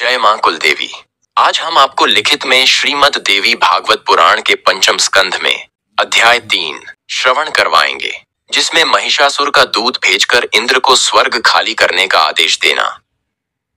जय मां कुलदेवी। आज हम आपको लिखित में श्रीमद् देवी भागवत पुराण के पंचम स्कंध में अध्याय 3 श्रवण करवाएंगे, जिसमें महिषासुर का दूत भेजकर इंद्र को स्वर्ग खाली करने का आदेश देना।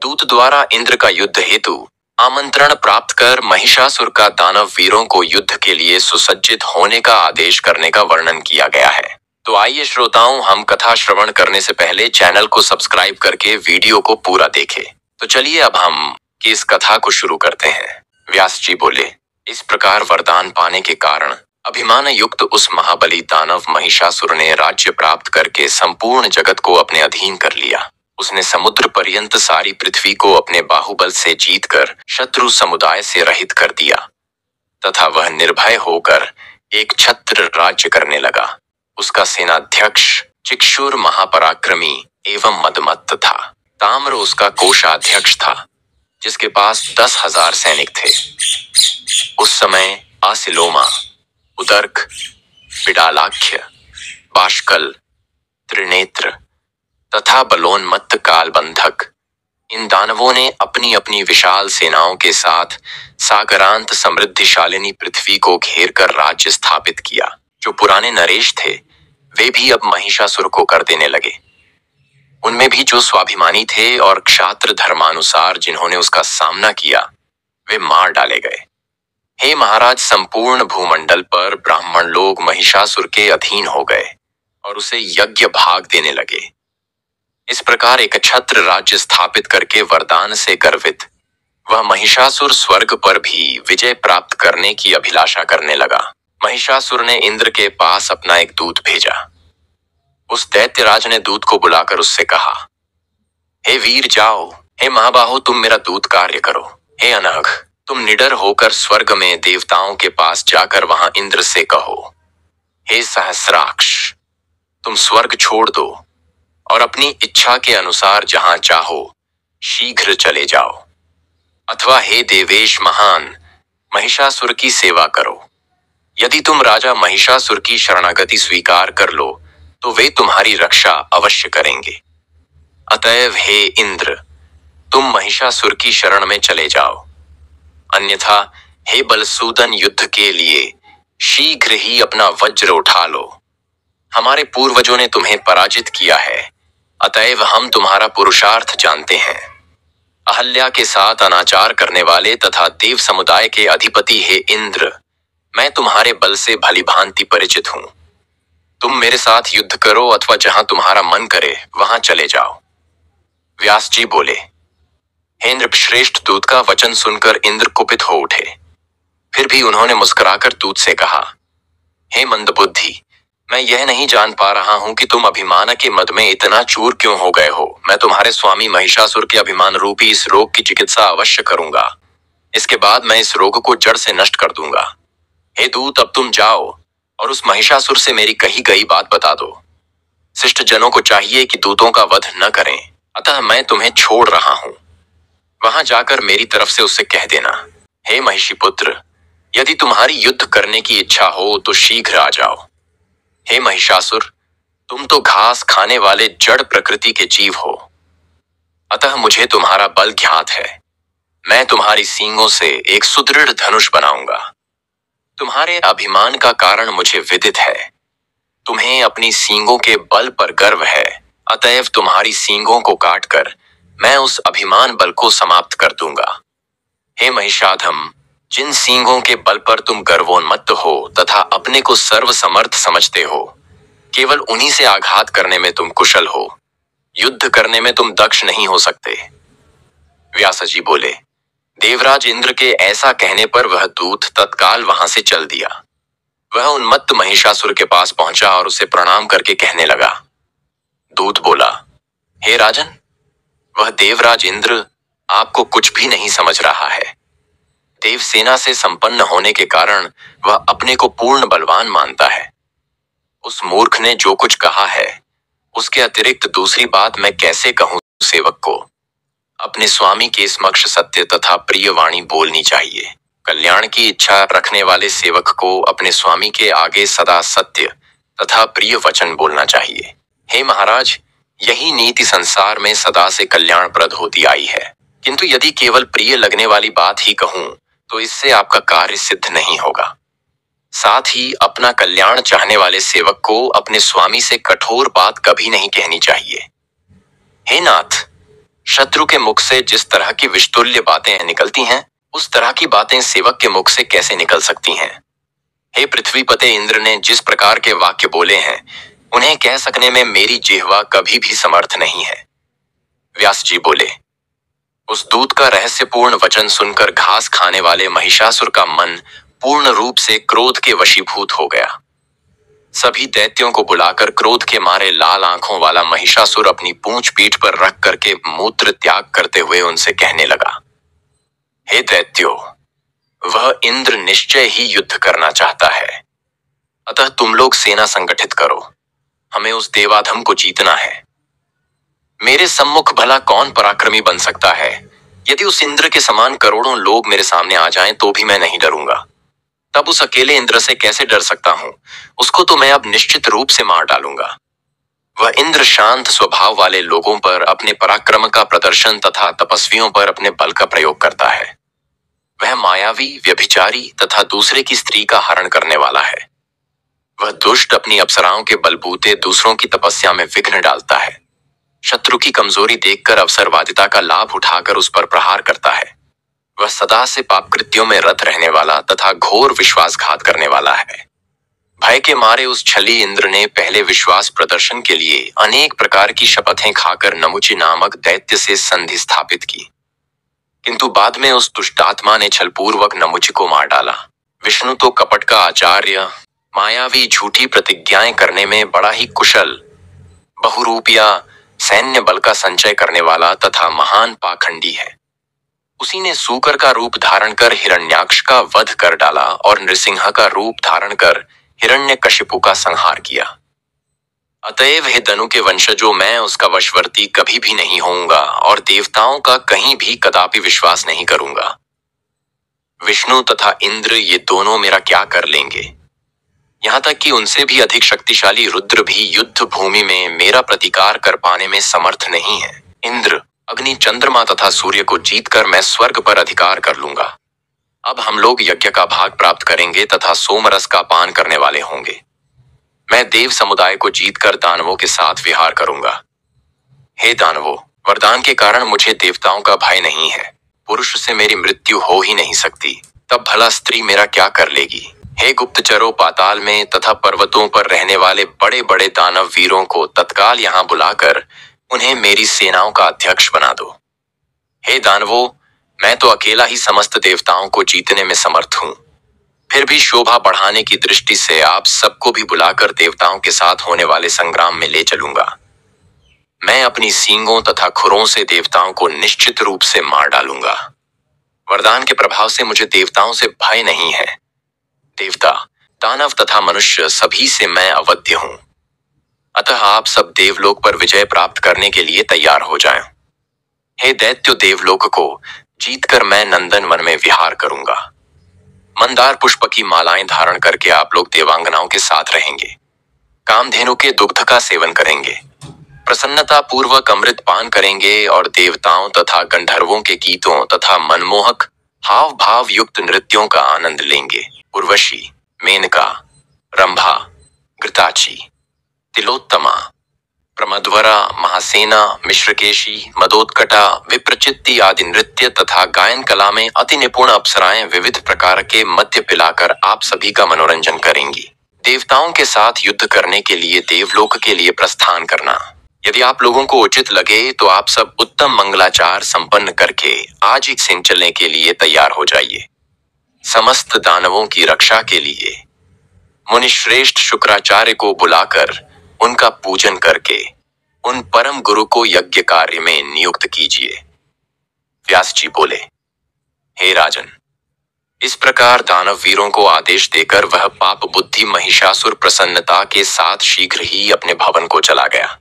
दूत द्वारा इंद्र का युद्ध हेतु आमंत्रण प्राप्त कर महिषासुर का दानव वीरों को युद्ध के लिए सुसज्जित होने का आदेश करने का वर्णन किया गया है। तो आइए श्रोताओं, हम कथा श्रवण करने से पहले चैनल को सब्सक्राइब करके वीडियो को पूरा देखें। तो चलिए अब हम इस कथा को शुरू करते हैं। व्यास जी बोले, इस प्रकार वरदान पाने के कारण अभिमान युक्त उस महाबली दानव महिषासुर ने राज्य प्राप्त करके संपूर्ण जगत को अपने अधीन कर लिया। उसने समुद्र पर्यंत सारी पृथ्वी को अपने बाहुबल से जीतकर शत्रु समुदाय से रहित कर दिया तथा वह निर्भय होकर एक छत्र राज्य करने लगा। उसका सेनाध्यक्ष चिक्षुर महापराक्रमी एवं मदमत्त था। ताम्र उसका कोषाध्यक्ष था, जिसके पास 10,000 सैनिक थे। उस समय आसिलोमा, उदर्क, बिडालाख्य, बाष्कल, त्रिनेत्र तथा बलोन्मत्त कालबंधक, इन दानवों ने अपनी अपनी विशाल सेनाओं के साथ सागरांत समृद्धिशालिनी पृथ्वी को घेर कर राज्य स्थापित किया। जो पुराने नरेश थे वे भी अब महिषासुर को कर देने लगे। उनमें भी जो स्वाभिमानी थे और क्षात्र धर्मानुसार जिन्होंने उसका सामना किया, वे मार डाले गए। हे महाराज, संपूर्ण भूमंडल पर ब्राह्मण लोग महिषासुर के अधीन हो गए और उसे यज्ञ भाग देने लगे। इस प्रकार एक छत्र राज्य स्थापित करके वरदान से गर्वित वह महिषासुर स्वर्ग पर भी विजय प्राप्त करने की अभिलाषा करने लगा। महिषासुर ने इंद्र के पास अपना एक दूत भेजा। उस दैत्यराज ने दूत को बुलाकर उससे कहा, हे वीर जाओ, हे महाबाहो तुम मेरा दूत कार्य करो। हे अनघ, तुम निडर होकर स्वर्ग में देवताओं के पास जाकर वहां इंद्र से कहो, हे सहस्राक्ष, तुम स्वर्ग छोड़ दो और अपनी इच्छा के अनुसार जहां चाहो शीघ्र चले जाओ। अथवा हे देवेश महान, महिषासुर की सेवा करो। यदि तुम राजा महिषासुर की शरणागति स्वीकार कर लो तो वे तुम्हारी रक्षा अवश्य करेंगे। अतएव हे इंद्र, तुम महिषासुर की शरण में चले जाओ। अन्यथा हे बलसूदन, युद्ध के लिए शीघ्र ही अपना वज्र उठा लो। हमारे पूर्वजों ने तुम्हें पराजित किया है, अतएव हम तुम्हारा पुरुषार्थ जानते हैं। अहल्या के साथ अनाचार करने वाले तथा देव समुदाय के अधिपति हे इंद्र, मैं तुम्हारे बल से भलीभांति परिचित हूं। तुम मेरे साथ युद्ध करो अथवा जहां तुम्हारा मन करे वहां चले जाओ। व्यास जी बोले, हे इंद्र श्रेष्ठ दूत का वचन सुनकर इंद्र कुपित हो उठे। फिर भी उन्होंने मुस्कुराकर दूत से कहा, हे मंदबुद्धि, मैं यह नहीं जान पा रहा हूं कि तुम अभिमान के मद में इतना चूर क्यों हो गए हो। मैं तुम्हारे स्वामी महिषासुर के अभिमान रूपी इस रोग की चिकित्सा अवश्य करूंगा। इसके बाद मैं इस रोग को जड़ से नष्ट कर दूंगा। हे दूत, अब तुम जाओ और उस महिषासुर से मेरी कही गई बात बता दो। शिष्ट जनों को चाहिए कि दूतों का वध न करें, अतः मैं तुम्हें छोड़ रहा हूं। वहां जाकर मेरी तरफ से उससे कह देना, हे महिषीपुत्र, यदि तुम्हारी युद्ध करने की इच्छा हो तो शीघ्र आ जाओ। हे महिषासुर, तुम तो घास खाने वाले जड़ प्रकृति के जीव हो, अतः मुझे तुम्हारा बल ज्ञात है। मैं तुम्हारी सींगों से एक सुदृढ़ धनुष बनाऊंगा। तुम्हारे अभिमान का कारण मुझे विदित है। तुम्हें अपनी सींगों के बल पर गर्व है, अतएव तुम्हारी सींगों को काटकर मैं उस अभिमान बल को समाप्त कर दूंगा। हे महिषाधम, जिन सींगों के बल पर तुम गर्वोन्मत्त हो तथा अपने को सर्वसमर्थ समझते हो, केवल उन्हीं से आघात करने में तुम कुशल हो। युद्ध करने में तुम दक्ष नहीं हो सकते। व्यास जी बोले, देवराज इंद्र के ऐसा कहने पर वह दूत तत्काल वहां से चल दिया। वह उन्मत्त महिषासुर के पास पहुंचा और उसे प्रणाम करके कहने लगा। दूत बोला, हे राजन, वह देवराज इंद्र आपको कुछ भी नहीं समझ रहा है। देवसेना से संपन्न होने के कारण वह अपने को पूर्ण बलवान मानता है। उस मूर्ख ने जो कुछ कहा है, उसके अतिरिक्त दूसरी बात मैं कैसे कहूं सेवक को। अपने स्वामी के समक्ष सत्य तथा प्रिय वाणी बोलनी चाहिए। कल्याण की इच्छा रखने वाले सेवक को अपने स्वामी के आगे सदा सत्य तथा प्रिय वचन बोलना चाहिए। हे महाराज, यही नीति संसार में सदा से कल्याणप्रद होती आई है। किंतु यदि केवल प्रिय लगने वाली बात ही कहूं तो इससे आपका कार्य सिद्ध नहीं होगा। साथ ही अपना कल्याण चाहने वाले सेवक को अपने स्वामी से कठोर बात कभी नहीं कहनी चाहिए। हे नाथ, शत्रु के मुख से जिस तरह की विषतुल्य बातें निकलती हैं, उस तरह की बातें सेवक के मुख से कैसे निकल सकती हैं? हे पृथ्वीपते इंद्र ने जिस प्रकार के वाक्य बोले हैं, उन्हें कह सकने में मेरी जिह्वा कभी भी समर्थ नहीं है। व्यास जी बोले। उस दूत का रहस्यपूर्ण वचन सुनकर घास खाने वाले महिषासुर का मन पूर्ण रूप से क्रोध के वशीभूत हो गया। सभी दैत्यों को बुलाकर क्रोध के मारे लाल आंखों वाला महिषासुर अपनी पूंछ पीठ पर रख करके मूत्र त्याग करते हुए उनसे कहने लगा, हे दैत्यों, वह इंद्र निश्चय ही युद्ध करना चाहता है, अतः तुम लोग सेना संगठित करो, हमें उस देवाधम को जीतना है। मेरे सम्मुख भला कौन पराक्रमी बन सकता है? यदि उस इंद्र के समान करोड़ों लोग मेरे सामने आ जाएं तो भी मैं नहीं डरूंगा। तब उस अकेले इंद्र से कैसे डर सकता हूं? उसको तो मैं अब निश्चित रूप से मार डालूंगा। वह इंद्र शांत स्वभाव वाले लोगों पर अपने पराक्रम का प्रदर्शन तथा तपस्वियों पर अपने बल का प्रयोग करता है। वह मायावी, व्यभिचारी तथा दूसरे की स्त्री का हरण करने वाला है। वह दुष्ट अपनी अप्सराओं के बलबूते दूसरों की तपस्या में विघ्न डालता है। शत्रु की कमजोरी देखकर अवसरवादिता का लाभ उठाकर उस पर प्रहार करता है। वह सदा से पापकृत्यों में रत रहने वाला तथा घोर विश्वासघात करने वाला है। भय के मारे उस छली इंद्र ने पहले विश्वास प्रदर्शन के लिए अनेक प्रकार की शपथें खाकर नमुचि नामक दैत्य से संधि स्थापित की, किंतु बाद में उस दुष्टात्मा ने छलपूर्वक नमुचि को मार डाला। विष्णु तो कपट का आचार्य, मायावी झूठी प्रतिज्ञाएं करने में बड़ा ही कुशल, बहुरूपिया सैन्य बल का संचय करने वाला तथा महान पाखंडी है। उसी ने सूकर का रूप धारण कर हिरण्याक्ष का वध कर डाला और नृसिंह का रूप धारण कर हिरण्यकशिपु का संहार किया। अतएव हे दनु के वंशजों, मैं उसका वशवर्ती कभी भी नहीं होऊंगा और देवताओं का कहीं भी कदापि विश्वास नहीं करूंगा। विष्णु तथा इंद्र ये दोनों मेरा क्या कर लेंगे? यहाँ तक कि उनसे भी अधिक शक्तिशाली रुद्र भी युद्ध भूमि में मेरा प्रतिकार कर पाने में समर्थ नहीं है। इंद्र, अग्नि, चंद्रमा तथा सूर्य को जीतकर मैं स्वर्ग पर अधिकार कर लूंगा। अब हम लोग यज्ञ का भाग प्राप्त करेंगे तथा सोमरस का पान करने वाले होंगे। मैं देव समुदाय को जीतकर दानवों के साथ विहार करूंगा। हे दानवों, वरदान के कारण मुझे देवताओं का भय नहीं है। पुरुष से मेरी मृत्यु हो ही नहीं सकती, तब भला स्त्री मेरा क्या कर लेगी? हे गुप्तचरों, पाताल में तथा पर्वतों पर रहने वाले बड़े बड़े दानव वीरों को तत्काल यहाँ बुलाकर उन्हें मेरी सेनाओं का अध्यक्ष बना दो। हे दानवों, मैं तो अकेला ही समस्त देवताओं को जीतने में समर्थ हूँ। फिर भी शोभा बढ़ाने की दृष्टि से आप सबको भी बुलाकर देवताओं के साथ होने वाले संग्राम में ले चलूंगा। मैं अपनी सींगों तथा खुरों से देवताओं को निश्चित रूप से मार डालूंगा। वरदान के प्रभाव से मुझे देवताओं से भय नहीं है। देवता, दानव तथा मनुष्य सभी से मैं अवध्य हूं। अतः आप सब देवलोक पर विजय प्राप्त करने के लिए तैयार हो जाएं। हे दैत्यो, देवलोक को जीतकर मैं नंदन वन में विहार करूंगा। मंदार पुष्प की मालाएं धारण करके आप लोग देवांगनाओं के साथ रहेंगे। कामधेनु के दुग्ध का सेवन करेंगे, प्रसन्नता पूर्वक अमृत पान करेंगे और देवताओं तथा गंधर्वों के गीतों तथा मनमोहक हाव भाव युक्त नृत्यों का आनंद लेंगे। उर्वशी, मेनका, रंभा, घृताची, तिलोत्तमा, प्रमद्वरा, महासेना, मिश्रकेशी, मदोत्कटा, विप्रचित्ति आदि नृत्य तथा गायन कला में अति निपुण अप्सराएं विविध प्रकार के मद्य पिलाकर आप सभी का मनोरंजन करेंगी। देवताओं के साथ युद्ध करने के लिए देवलोक के लिए प्रस्थान करना। यदि आप लोगों को उचित लगे तो आप सब उत्तम मंगलाचार संपन्न करके आज ही सिंह चलने के लिए तैयार हो जाइए। समस्त दानवों की रक्षा के लिए मुनिश्रेष्ठ शुक्राचार्य को बुलाकर उनका पूजन करके उन परम गुरु को यज्ञ कार्य में नियुक्त कीजिए। व्यास जी बोले, हे राजन, इस प्रकार दानव वीरों को आदेश देकर वह पाप बुद्धि महिषासुर प्रसन्नता के साथ शीघ्र ही अपने भवन को चला गया।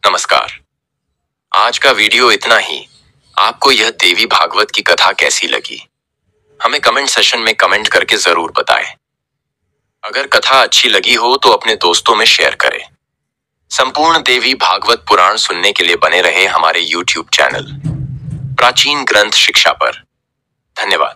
नमस्कार। आज का वीडियो इतना ही। आपको यह देवी भागवत की कथा कैसी लगी, हमें कमेंट सेशन में कमेंट करके जरूर बताएं। अगर कथा अच्छी लगी हो तो अपने दोस्तों में शेयर करें। संपूर्ण देवी भागवत पुराण सुनने के लिए बने रहे हमारे YouTube चैनल प्राचीन ग्रंथ शिक्षा पर। धन्यवाद।